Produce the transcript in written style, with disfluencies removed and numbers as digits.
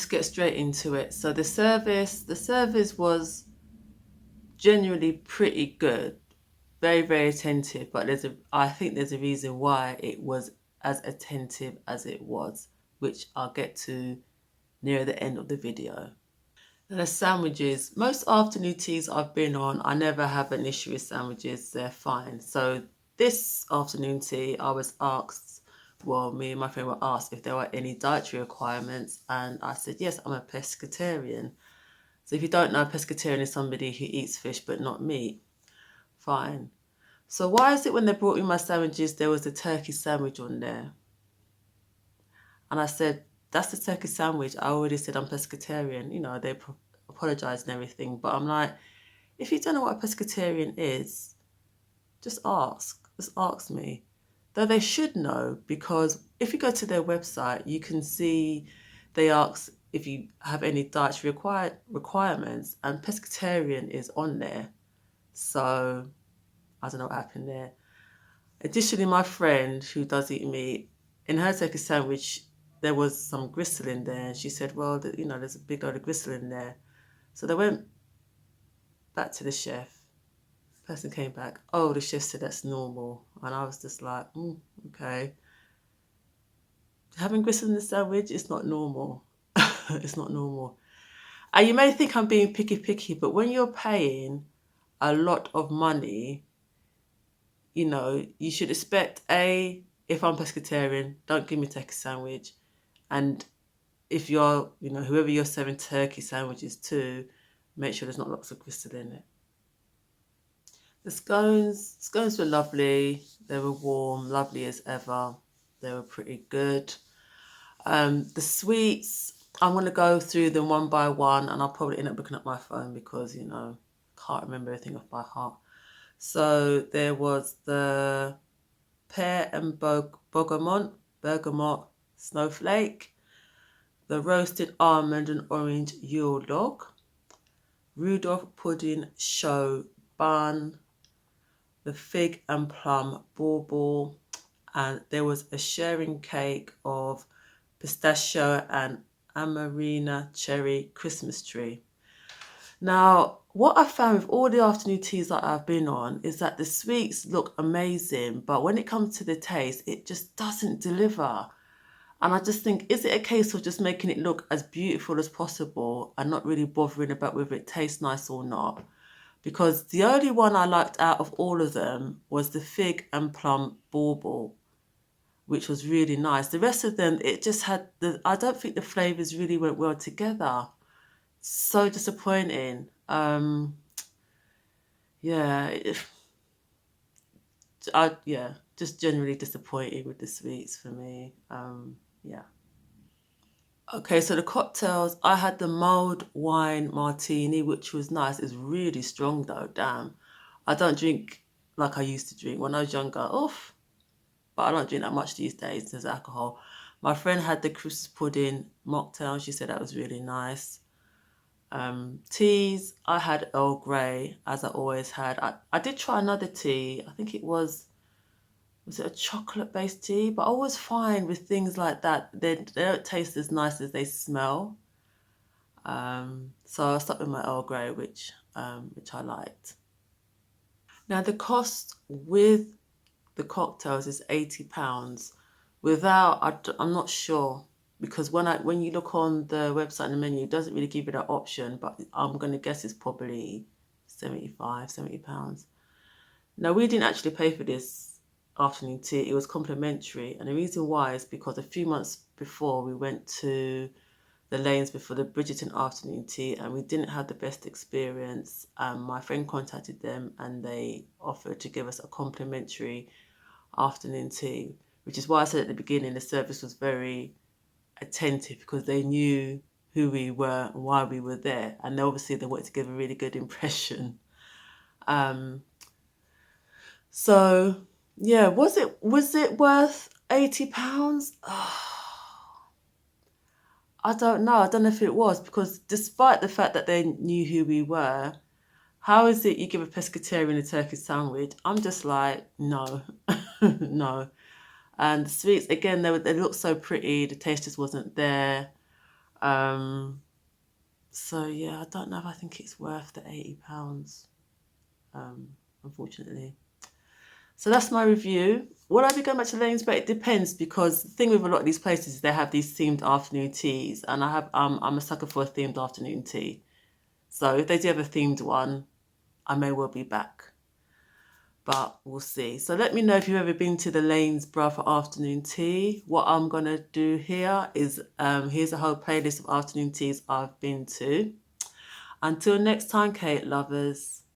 let's get straight into it. So the service was generally pretty good, very, very attentive, but I think there's a reason why it was as attentive as it was, which I'll get to near the end of the video. And the sandwiches, most afternoon teas I've been on, I never have an issue with sandwiches, they're fine. So this afternoon tea, I was asked, well, me and my friend were asked if there were any dietary requirements, and I said, yes, I'm a pescatarian. So if you don't know, a pescatarian is somebody who eats fish but not meat. Fine. So why is it when they brought me my sandwiches, there was a turkey sandwich on there? And I said, that's the turkey sandwich. I already said I'm pescatarian. You know, they apologised and everything. But I'm like, if you don't know what a pescatarian is, just ask. Just ask me. Though they should know, because if you go to their website, you can see they ask if you have any dietary requirements, and pescatarian is on there. So I don't know what happened there. Additionally, my friend who does eat meat, in her turkey sandwich, there was some gristle in there. And she said, well, there's a big load of gristle in there. So they went back to the chef. Person came back, oh, the chef said that's normal. And I was just like, okay. Having gristle in the sandwich is not normal. It's not normal. And you may think I'm being picky, but when you're paying a lot of money, you should expect, if I'm pescatarian, don't give me turkey sandwich. And if you're, whoever you're serving turkey sandwiches to, make sure there's not lots of gristle in it. The scones were lovely. They were warm, lovely as ever. They were pretty good. The sweets, I'm going to go through them one by one, and I'll probably end up looking at my phone because, can't remember everything off by heart. So there was the pear and bergamot snowflake, the roasted almond and orange Yule log, Rudolph pudding show bun, the fig and plum bauble, and there was a sharing cake of pistachio and amarena cherry Christmas tree. Now, what I found with all the afternoon teas that I've been on is that the sweets look amazing, but when it comes to the taste, it just doesn't deliver. And I just think, is it a case of just making it look as beautiful as possible and not really bothering about whether it tastes nice or not? Because the only one I liked out of all of them was the fig and plum bauble, which was really nice. The rest of them, it just had I don't think the flavours really went well together. So disappointing. Yeah, just generally disappointed with the sweets for me. Yeah. Okay, so the cocktails, I had the mulled wine martini, which was nice. It's really strong though, damn. I don't drink like I used to drink when I was younger. Oof. But I don't drink that much these days. There's alcohol. My friend had the Christmas pudding mocktail. She said that was really nice. Teas, I had Earl Grey, as I always had. I did try another tea. I think it was it a chocolate-based tea? But I always find with things like that, they don't taste as nice as they smell. So I stuck with my Earl Grey, which I liked. Now the cost with the cocktails is £80. Without, I'm not sure, because when you look on the website and the menu, it doesn't really give you that option, but I'm going to guess it's probably £70. Now, we didn't actually pay for this afternoon tea. It was complimentary, and the reason why is because a few months before we went to the Lanesborough for the Bridgerton afternoon tea, and we didn't have the best experience. My friend contacted them and they offered to give us a complimentary afternoon tea, which is why I said at the beginning the service was very attentive, because they knew who we were and why we were there, and obviously they wanted to give a really good impression. So yeah, was it worth £80? I don't know. I don't know if it was, because despite the fact that they knew who we were, how is it you give a pescatarian a turkey sandwich? I'm just like, no, no. And the sweets, again, they looked so pretty. The taste just wasn't there. So yeah, I don't know if I think it's worth the £80, unfortunately. So that's my review. Will I be going back to Lanesborough? It depends, because the thing with a lot of these places is they have these themed afternoon teas, and I'm a sucker for a themed afternoon tea. So if they do have a themed one, I may well be back, but we'll see. So let me know if you've ever been to the Lanesborough for afternoon tea. What I'm gonna do here is here's a whole playlist of afternoon teas I've been to. Until next time, Kate lovers.